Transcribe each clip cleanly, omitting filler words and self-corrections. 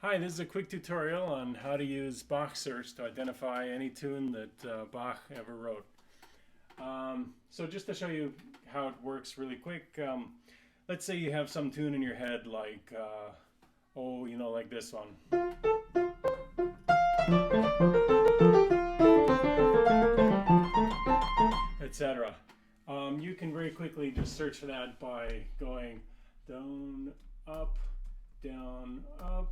Hi, this is a quick tutorial on how to use Bach search to identify any tune that Bach ever wrote. So just to show you how it works really quick, let's say you have some tune in your head like, like this one, etc. You can very quickly just search for that by going down, up, down, up,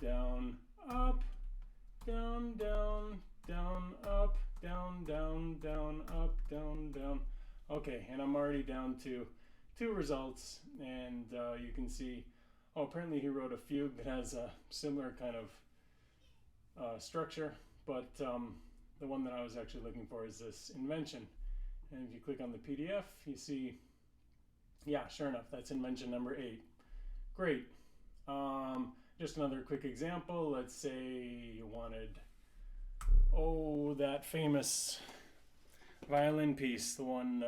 down, up, down, down, down, up, down, down, down, up, down, down. Okay, and I'm already down to two results, and you can see, apparently he wrote a fugue that has a similar kind of structure, but the one that I was actually looking for is this invention. And if you click on the PDF, you see, yeah, sure enough, that's invention number 8. Great. Just another quick example. Let's say you wanted, that famous violin piece, the one,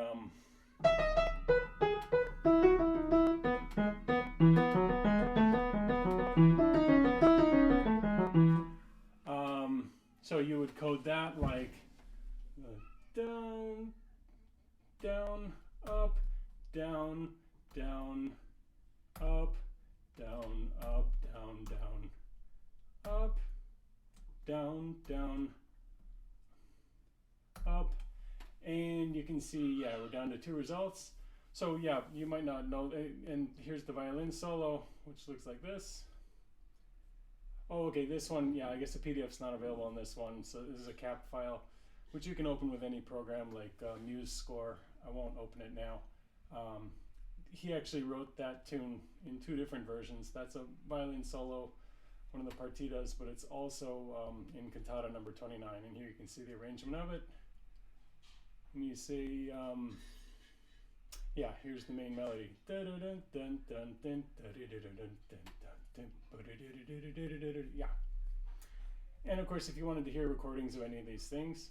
so you would code that like down, down, up, down, down, up, down, up, down, down, up, down, down, up, and you can see, yeah, we're down to 2 results. So yeah, you might not know, and here's the violin solo, which looks like this. Okay, this one, yeah, I guess the PDF's not available on this one, so this is a cap file, which you can open with any program like Muse Score. I won't open it now. He actually wrote that tune in 2 different versions. That's a violin solo, one of the partitas, but it's also in cantata number 29. And here you can see the arrangement of it. And you see, yeah, here's the main melody. Yeah. And of course, if you wanted to hear recordings of any of these things,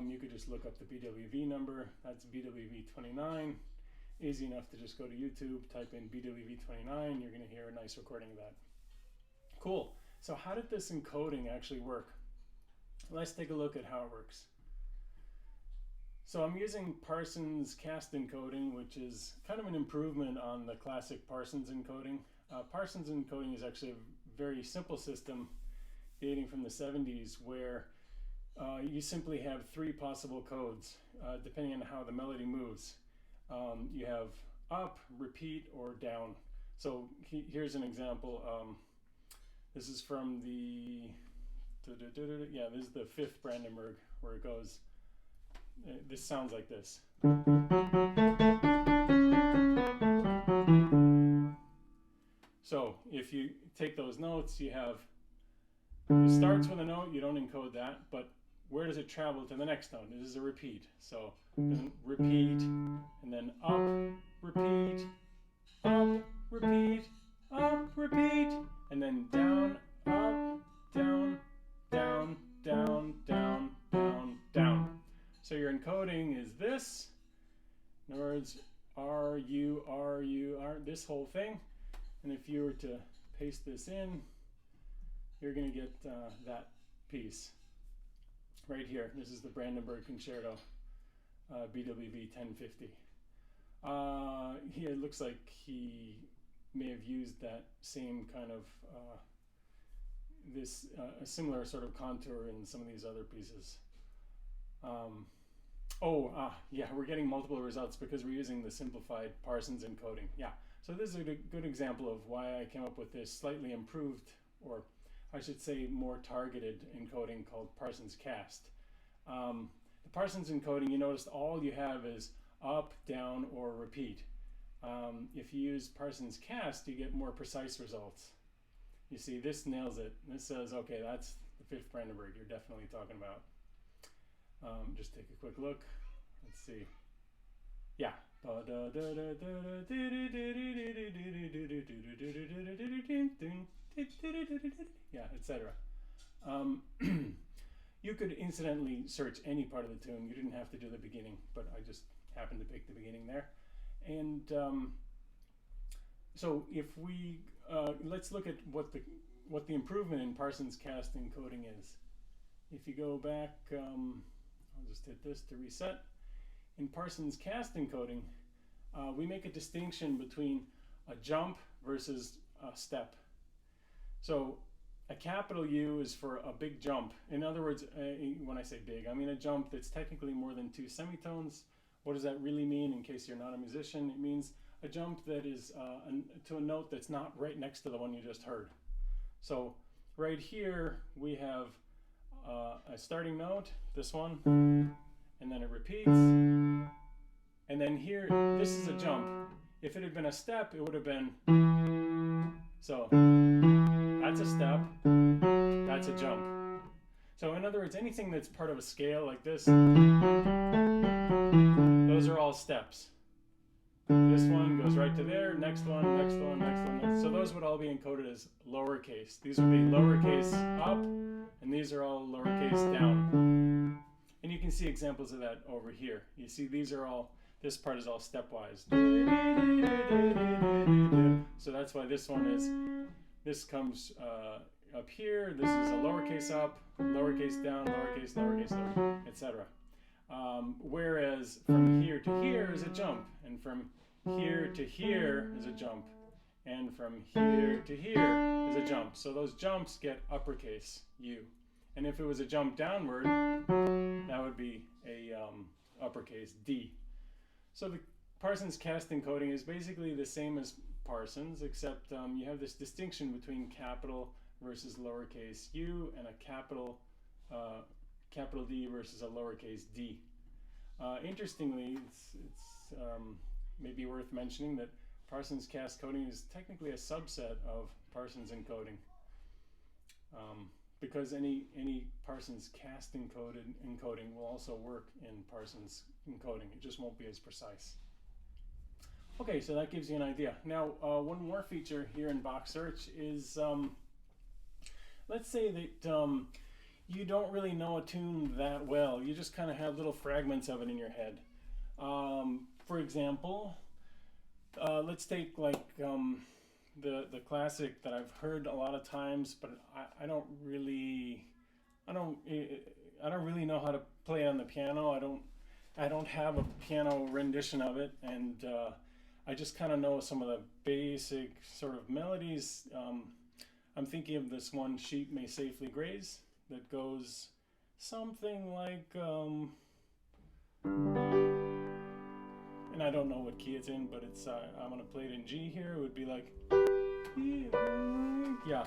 you could just look up the BWV number. That's BWV29. Easy enough to just go to YouTube, type in BWV29, you're going to hear a nice recording of that. Cool. So how did this encoding actually work? Let's take a look at how it works. So I'm using Parsons cast encoding, which is kind of an improvement on the classic Parsons encoding. Parsons encoding is actually a very simple system dating from the 70s where you simply have 3 possible codes depending on how the melody moves. You have up, repeat, or down. So here's an example. This is from the, yeah, this is the 5th Brandenburg, where it goes, this sounds like this. So if you take those notes, you have, it starts with a note, you don't encode that, but where does it travel to the next note? This is a repeat. So then repeat, and then up, repeat, up, repeat, up, repeat, and then down, up, down, down, down, down, down, down. So your encoding is this. In other words, R, U, R, U, R, this whole thing. And if you were to paste this in, you're going to get that piece right here. This is the Brandenburg Concerto, BWV 1050. It looks like he may have used that same kind of a similar sort of contour in some of these other pieces. Yeah, we're getting multiple results because we're using the simplified Parsons encoding. Yeah, so this is a good example of why I came up with this slightly improved, or I should say more targeted encoding called Parsons cast. The Parsons encoding, you notice all you have is up, down, or repeat. If you use Parsons cast, you get more precise results. You see, this nails it. This says, okay, that's the 5th Brandenburg you're definitely talking about. Just take a quick look. Let's see. Yeah. Yeah, etc. You could incidentally search any part of the tune. You didn't have to do the beginning, but I just happened to pick the beginning there. And so if we let's look at what the what the improvement in Parsons cast encoding is. If you go back, I'll just hit this to reset. In Parsons cast encoding, we make a distinction between a jump versus a step. So a capital U is for a big jump. In other words, when I say big, I mean a jump that's technically more than 2 semitones. What does that really mean in case you're not a musician? It means a jump that is to a note that's not right next to the one you just heard. So right here we have a starting note, this one, and then it repeats. And then here, this is a jump. If it had been a step, it would have been, so that's a step, that's a jump. So in other words, anything that's part of a scale like this, those are all steps. This one goes right to there, next one, next one, next one, next. So those would all be encoded as lowercase. These would be lowercase up, and these are all lowercase down. And you can see examples of that over here. You see these are all, this part is all stepwise. So that's why this one is, this comes up here, this is a lowercase up, lowercase down, lowercase, lowercase, lowercase, etc. Whereas from here to here is a jump, and from here to here is a jump, and from here to here is a jump. So those jumps get uppercase U. And if it was a jump downward, that would be a uppercase D. So the Parsons cast encoding is basically the same as Parsons, except you have this distinction between capital versus lowercase u and a capital D versus a lowercase d. Interestingly, it's maybe worth mentioning that Parsons cast coding is technically a subset of Parsons encoding, because any Parsons cast encoding will also work in Parsons encoding. It just won't be as precise. Okay, so that gives you an idea. Now, one more feature here in Bach Search is, let's say that you don't really know a tune that well. You just kind of have little fragments of it in your head. For example, let's take like the classic that I've heard a lot of times, but I don't really know how to play on the piano. I don't have a piano rendition of it, and I just kind of know some of the basic sort of melodies. I'm thinking of this one, "Sheep May Safely Graze," that goes something like, and I don't know what key it's in, but it's I'm gonna play it in G here. It would be like, yeah.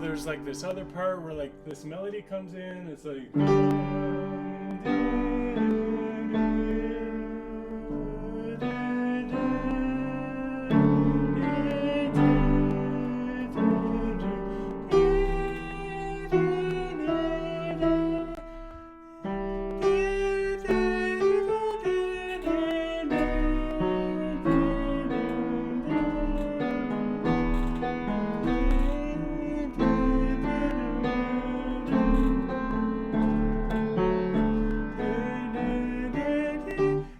There's like this other part where like this melody comes in. It's like,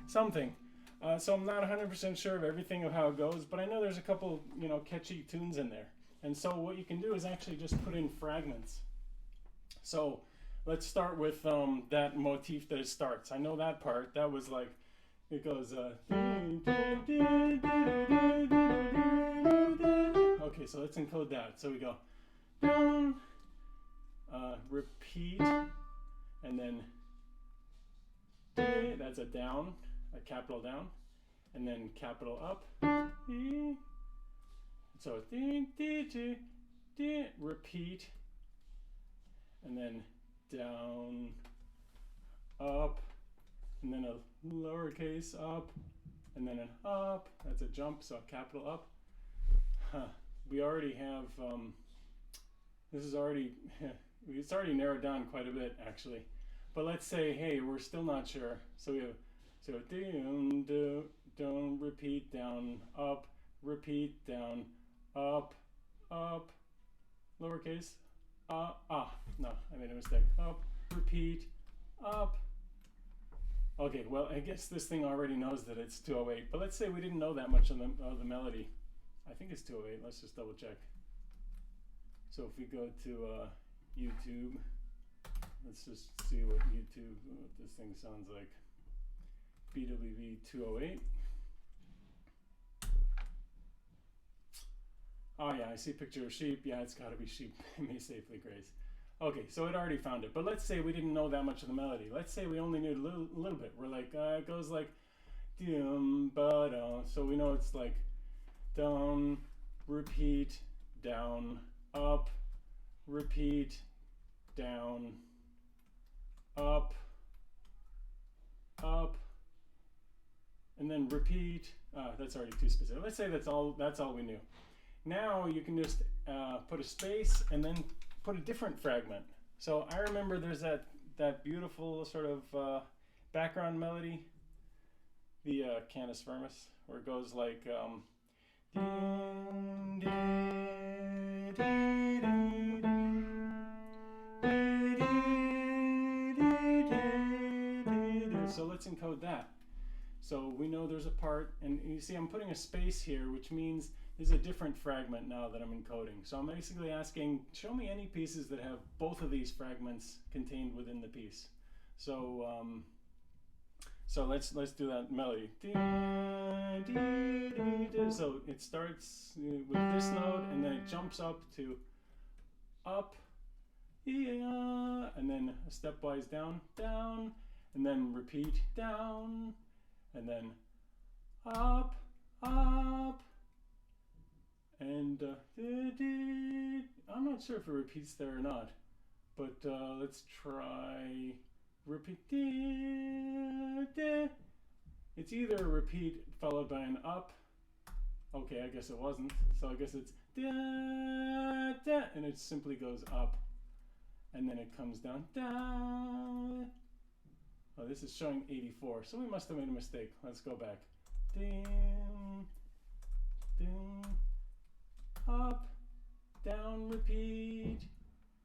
something. So I'm not 100% sure of everything of how it goes, but I know there's a couple, catchy tunes in there. And so what you can do is actually just put in fragments. So let's start with that motif that it starts. I know that part. That was like, it goes, okay, so let's encode that. So we go down, repeat, and then that's a down, a capital down, and then capital up. So repeat, and then down, up, and then a lowercase up, and then an up. That's a jump, so a capital up. We already have, this is already, it's already narrowed down quite a bit actually. But let's say, hey, we're still not sure. So we have, so down, do, down, repeat, down, up, repeat, down, up, lowercase, no, I made a mistake. Up, repeat, up. Okay, well, I guess this thing already knows that it's 208, but let's say we didn't know that much of the melody. I think it's 208, let's just double check. So if we go to YouTube, let's just see what this thing sounds like. BWV 208. Oh yeah, I see a picture of sheep. Yeah, it's gotta be sheep. May safely graze. Okay, so it already found it. But let's say we didn't know that much of the melody. Let's say we only knew a little bit. We're like, it goes like, so we know it's like down, repeat, down, up, repeat, down, up, and then repeat. That's already too specific. Let's say that's all we knew. Now you can just put a space and then put a different fragment. So I remember there's that beautiful sort of background melody, the Canis Firmus, where it goes like so let's encode that. So we know there's a part, and you see I'm putting a space here, which means there's a different fragment now that I'm encoding. So I'm basically asking, show me any pieces that have both of these fragments contained within the piece. So so let's do that melody. So it starts with this note, and then it jumps up to up, yeah, and then a stepwise down, down, and then repeat down, and then up, and I'm not sure if it repeats there or not, but let's try repeat. It's either a repeat followed by an up. Okay, I guess it wasn't. So I guess it's and it simply goes up, and then it comes down, down. Oh, this is showing 84, so we must have made a mistake. Let's go back. Dim, dim, up, down, repeat,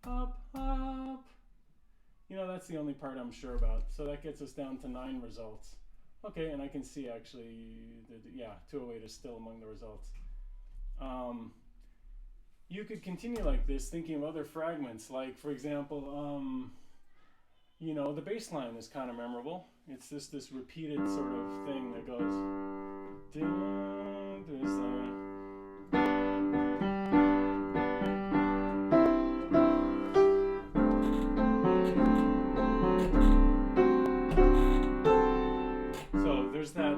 up. You know, that's the only part I'm sure about. So that gets us down to 9 results. Okay, and I can see actually, yeah, 208 is still among the results. You could continue like this, thinking of other fragments, like, for example, you know, the bass line is kind of memorable. It's just this repeated sort of thing that goes. So there's that.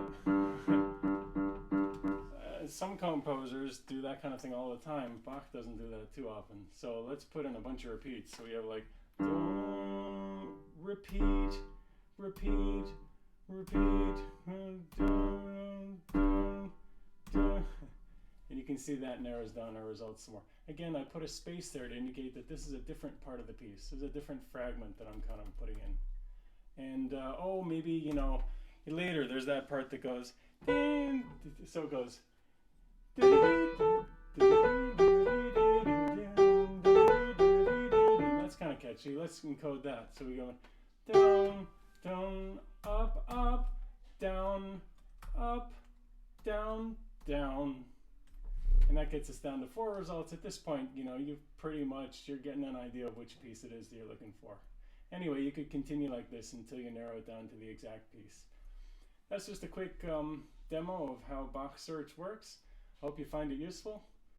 Some composers do that kind of thing all the time. Bach doesn't do that too often. So let's put in a bunch of repeats. So we have like. Repeat, repeat, repeat, and you can see that narrows down our results some more. Again, I put a space there to indicate that this is a different part of the piece. This is a different fragment that I'm kind of putting in. And oh, maybe, you know, later there's that part that goes, so it goes. That's kind of catchy. Let's encode that. So we go down, down, up, down, down, down. And that gets us down to 4 results. At this point, you know, you're getting an idea of which piece it is that you're looking for. Anyway, you could continue like this until you narrow it down to the exact piece. That's just a quick demo of how Bach search works. Hope you find it useful.